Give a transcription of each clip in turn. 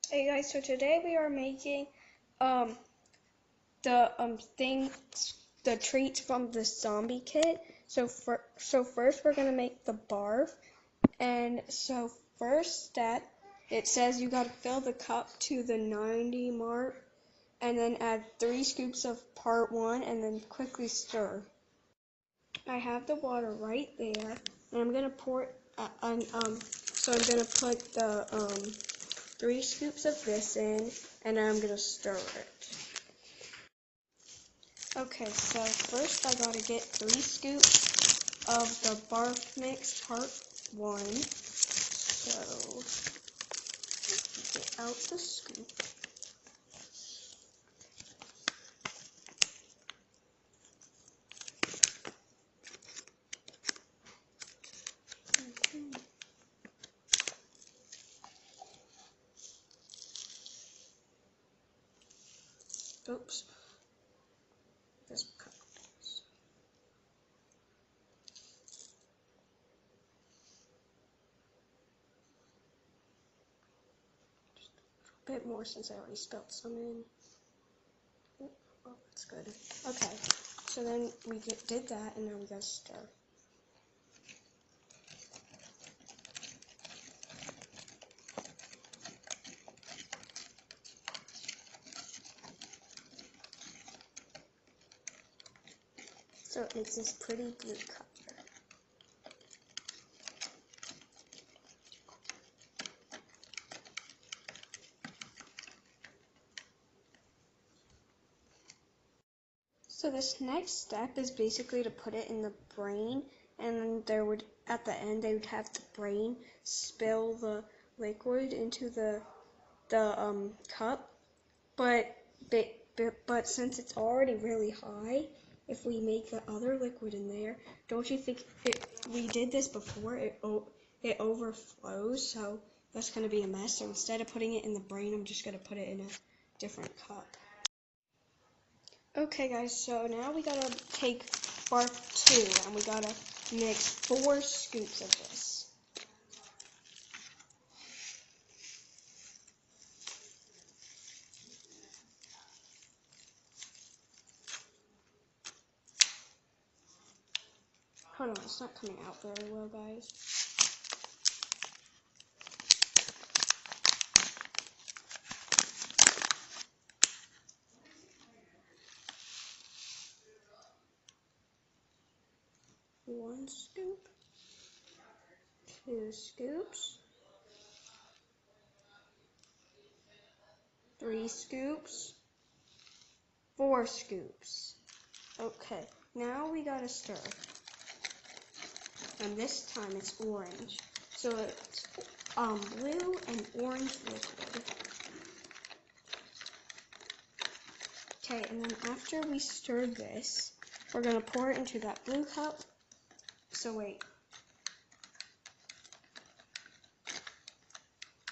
Hey guys, so today we are making the treats from the zombie kit. So first we're gonna make the barf, and so first step, it says you gotta fill the cup to the 90 mark, and then add 3 scoops of part 1, and then quickly stir. I have the water right there, and I'm gonna pour it. So I'm gonna put the 3 scoops of this in, and I'm gonna stir it. Okay, so first I gotta get 3 scoops of the barf mix part 1. So get out the scoop. Oops. This cup. Just a bit more since I already spilled some in. Oh, that's good. Okay, so then we did that, and now we gotta stir. So it makes this pretty blue color. So this next step is basically to put it in the brain, and then at the end they would have the brain spill the liquid into the cup, but since it's already really high, if we make the other liquid in there, don't you think we did this before, it overflows, so that's going to be a mess. So instead of putting it in the brain, I'm just going to put it in a different cup. Okay guys, so now we gotta take barf 2, and we gotta mix 4 scoops of this. Hold on, it's not coming out very well, guys. One scoop, 2 scoops, 3 scoops, 4 scoops. Okay, now we gotta stir. And this time it's orange. So it's blue and orange liquid. Okay, and then after we stir this, we're gonna pour it into that blue cup. So wait.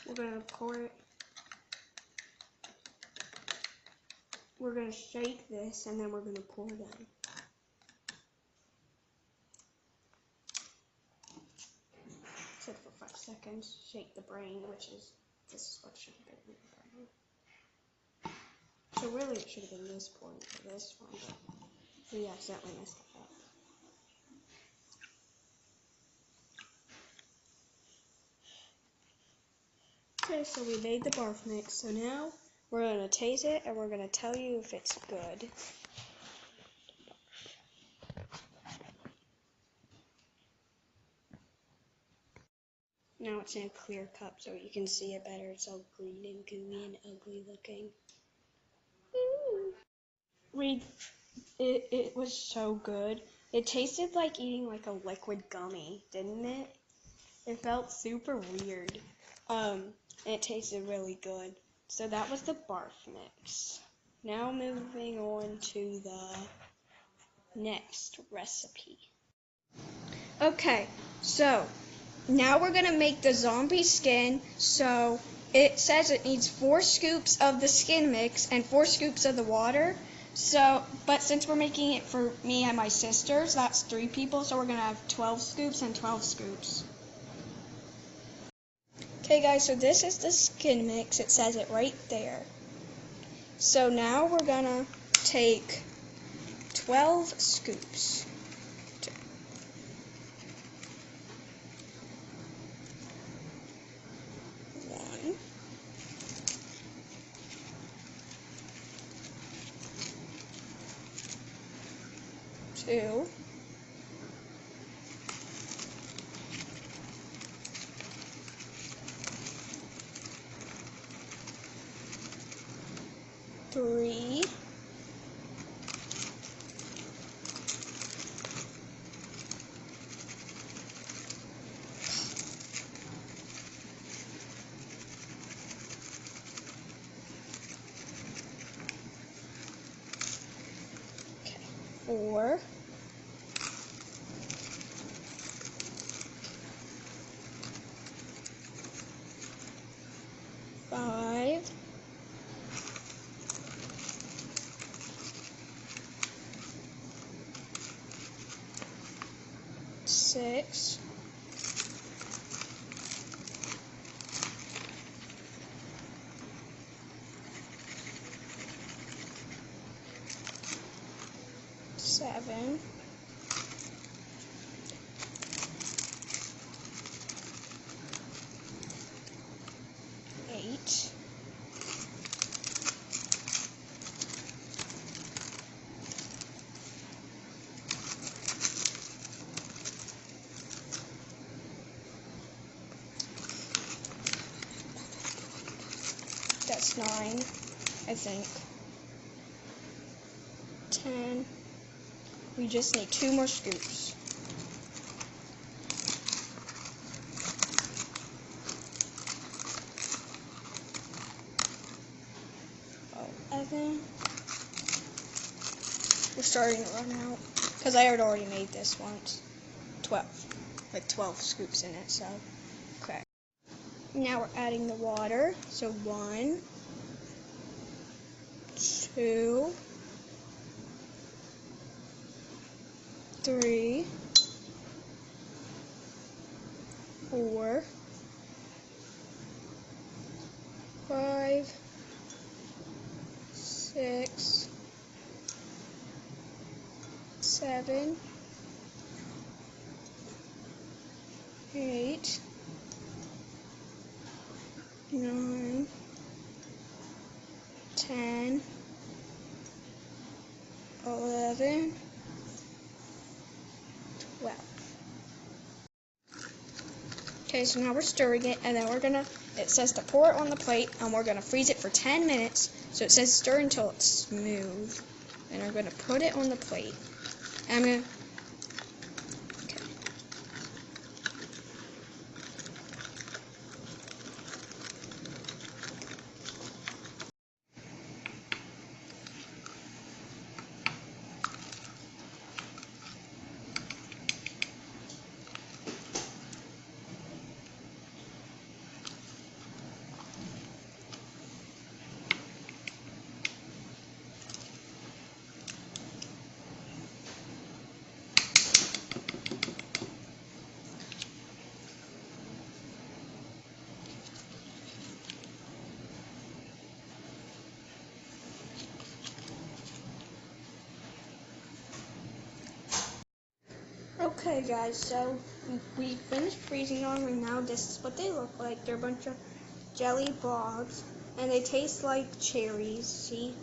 We're gonna pour it. We're gonna shake this, and then we're gonna pour them. Sit for 5 seconds. Shake the brain, this is what should have been in the brain. So really, it should have been this point for this one, but we accidentally messed it up. Okay, so we made the barf mix. So now we're gonna taste it, and we're gonna tell you if it's good. Now it's in a clear cup, so you can see it better. It's all green and gooey and ugly looking. It was so good. It tasted like eating like a liquid gummy, didn't it? It felt super weird. It tasted really good. So that was the barf mix. Now moving on to the next recipe. Okay, so now we're gonna make the zombie skin. So it says it needs 4 scoops of the skin mix and 4 scoops of the water. So, but since we're making it for me and my sisters, that's 3 people, so we're gonna have 12 scoops and 12 scoops. Okay guys, so this is the skin mix. It says it right there. So now we're gonna take 12 scoops. One, two, three, four, five, six, seven, 8, 9, I think. 10. We just need 2 more scoops. 11. We're starting to run out because I had already made this once. 12. Like 12 scoops in it, so okay. Now we're adding the water. So 1, 2, 3, 4, 5, 6, 7, 8, 9, 10, 11, 12. Okay, so now we're stirring it, and then it says to pour it on the plate, and we're gonna freeze it for 10 minutes. So it says stir until it's smooth. And we're gonna put it on the plate. And I'm gonna, okay. Okay guys, so we finished freezing them, and now this is what they look like. They're a bunch of jelly blobs, and they taste like cherries. See?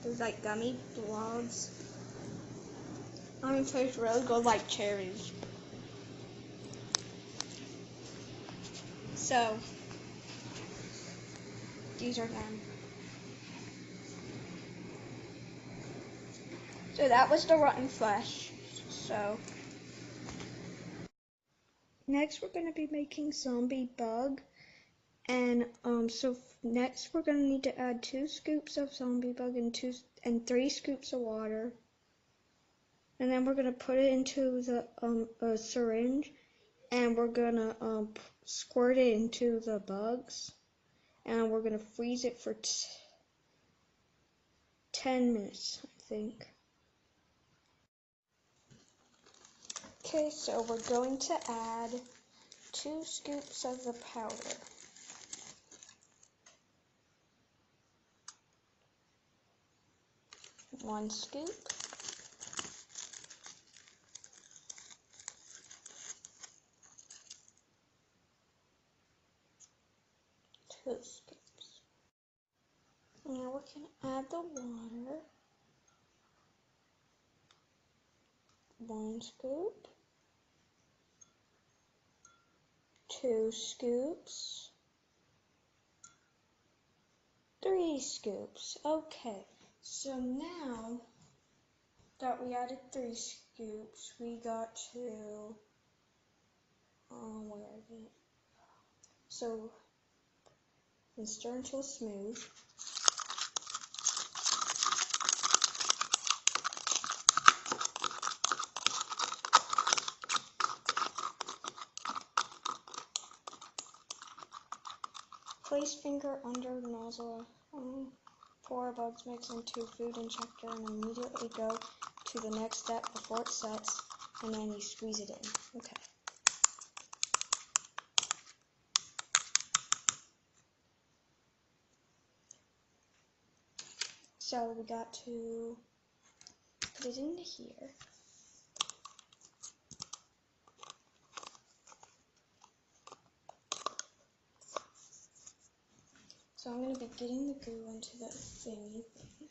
There's like gummy blobs. It tastes really good like cherries. So, these are them. So that was the rotten flesh. So, next we're going to be making zombie bug. And so next we're going to need to add 2 scoops of zombie bug and 3 scoops of water. And then we're going to put it into the syringe, and we're going to squirt it into the bugs, and we're going to freeze it for 10 minutes, I think. Okay, so we're going to add 2 scoops of the powder. 1 scoop. Two scoops. Now we can add the water. 1 scoop. 2 scoops. 3 scoops. Okay, so now that we added 3 scoops, we got to, where is it? So, let's stir until smooth. Place finger under nozzle. Pour bugs mix into food injector and immediately go to the next step before it sets, and then you squeeze it in. Okay. So we got to put it into here. So I'm going to be getting the glue into the thingy thing.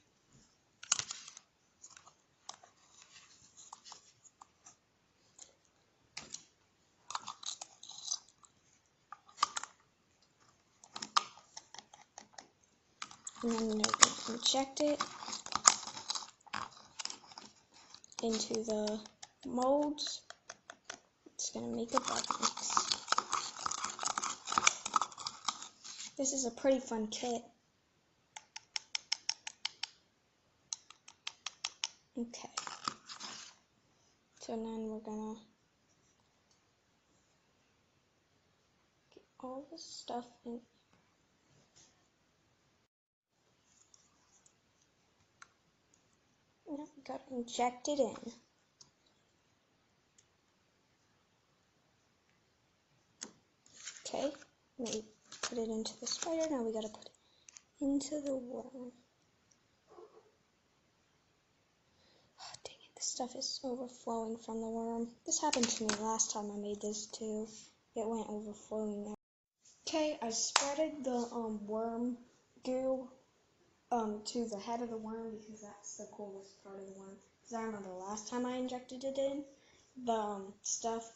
And then I'm going to inject it into the molds. It's going to make a bug mix. This is a pretty fun kit. Okay. So then we're going to get all the stuff in. Now we got to inject it in. Okay, we put it into the spider. Now we got to put it into the worm. Oh, dang it, this stuff is overflowing from the worm. This happened to me last time I made this too. It went overflowing there. Okay, I spreaded the worm goo to the head of the worm because that's the coolest part of the worm. Because I remember last time I injected it in, the stuff,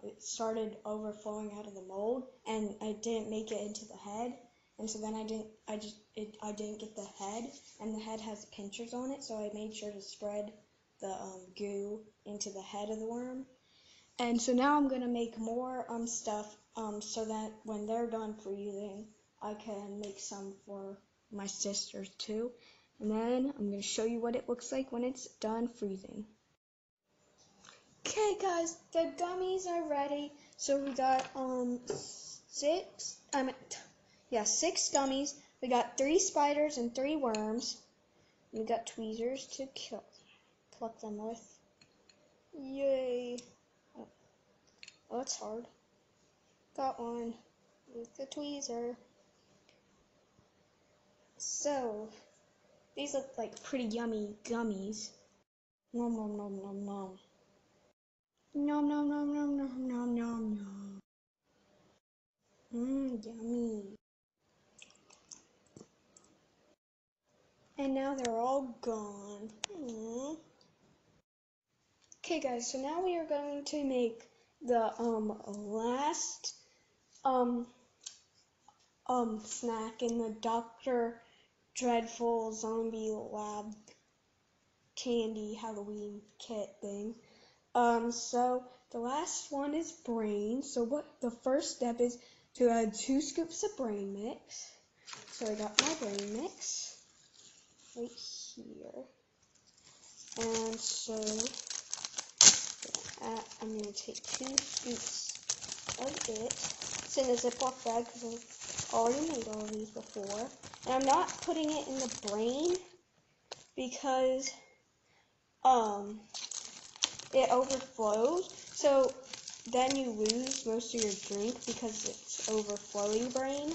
it started overflowing out of the mold, and I didn't make it into the head, and so then I didn't get the head, and the head has pinchers on it, so I made sure to spread the goo into the head of the worm. And so now I'm gonna make more stuff so that when they're done freezing, I can make some for my sisters too. And then I'm gonna show you what it looks like when it's done freezing. Okay guys, the gummies are ready. So we got 6 gummies. We got 3 spiders and 3 worms. We got tweezers to pluck them with. Yay! Oh, that's hard. Got one with the tweezer. So these look like pretty yummy gummies. Nom nom nom nom nom. Nom nom nom nom nom nom nom nom. Yummy. And now they're all gone. Okay guys, so now we are going to make the last snack in the Dr. Dreadful Zombie Lab candy Halloween kit thing. So the last one is brain. So what the first step is to add 2 scoops of brain mix. So I got my brain mix right here. And so I'm going to take 2 scoops of it. It's in a Ziploc bag because I've already made all of these before. And I'm not putting it in the brain because it overflows. So then you lose most of your drink because it's overflowing brain.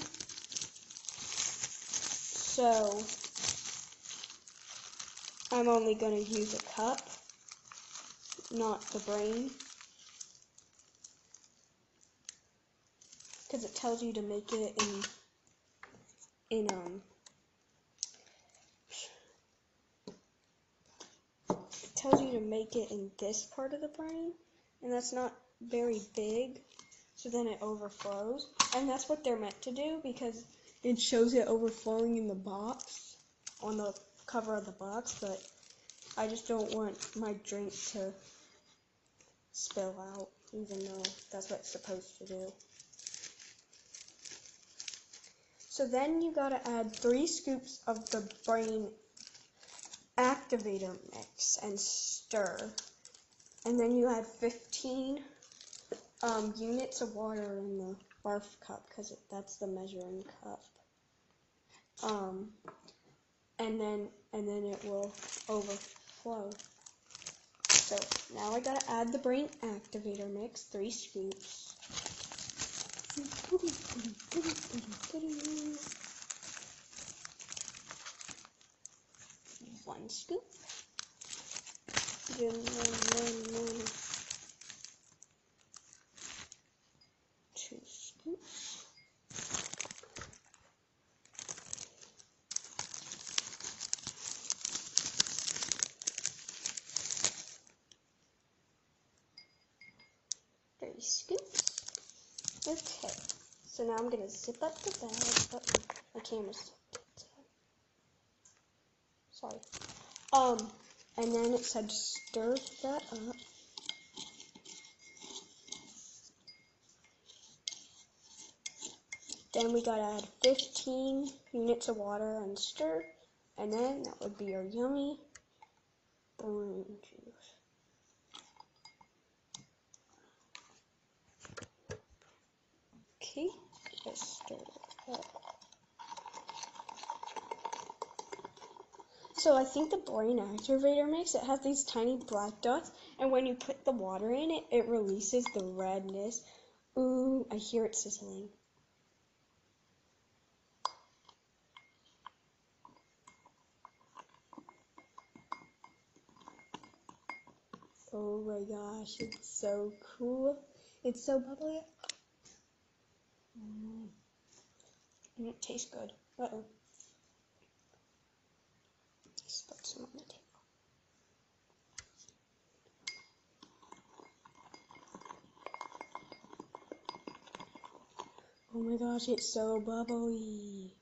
So I'm only going to use a cup, not the brain, because it tells you to make it it tells you to make it in this part of the brain, and that's not very big, so then it overflows, and that's what they're meant to do because it shows it overflowing in the box, on the cover of the box, but I just don't want my drink to spill out, even though that's what it's supposed to do. So then you gotta add 3 scoops of the brain activator mix and stir. And then you add 15 units of water in the barf cup, because that's the measuring cup. And then it will overflow. So now I gotta add the brain activator mix, 3 scoops. 1 scoop. Then 2 scoops. Three scoops. Okay, so now I'm gonna zip up the bag. Oh, my camera's sorry. And then it said stir that up. Then we gotta add 15 units of water and stir, and then that would be our yummy brain juice. Okay, let's stir it up. So I think the brain activator mix, it has these tiny black dots, and when you put the water in it, it releases the redness. Ooh, I hear it sizzling. Oh my gosh, it's so cool. It's so bubbly. And it tastes good. Uh-oh. Just put some on the table. Oh my gosh, it's so bubbly.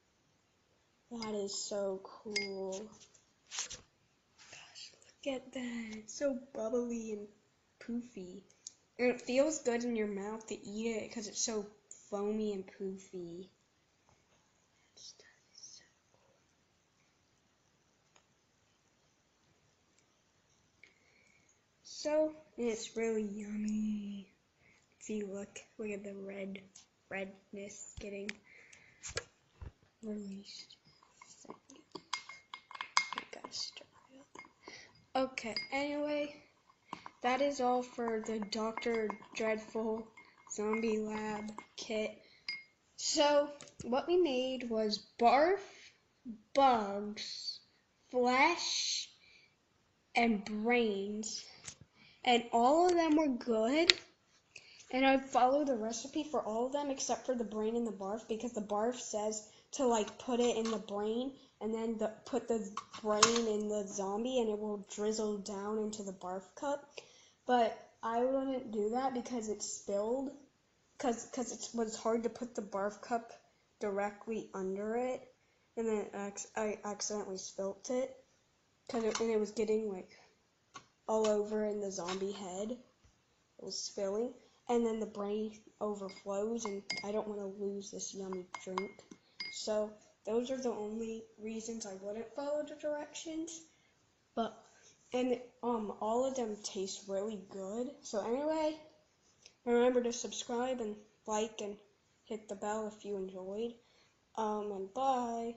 That is so cool. Gosh, look at that. It's so bubbly and poofy. And it feels good in your mouth to eat it because it's so foamy and poofy. So, it's really yummy. If you look at the redness getting released. I gotta stir it up. Okay, anyway, that is all for the Dr. Dreadful Zombie Lab kit. So, what we made was barf, bugs, flesh, and brains. And all of them were good. And I followed the recipe for all of them except for the brain and the barf, because the barf says to like put it in the brain and then put the brain in the zombie and it will drizzle down into the barf cup. But I wouldn't do that because it spilled, because it was hard to put the barf cup directly under it, and then I accidentally spilt it, and it was getting like all over in the zombie head. It was spilling. And then the brain overflows, and I don't want to lose this yummy drink. So those are the only reasons I wouldn't follow the directions. And all of them taste really good. So anyway, remember to subscribe and like and hit the bell if you enjoyed. And bye.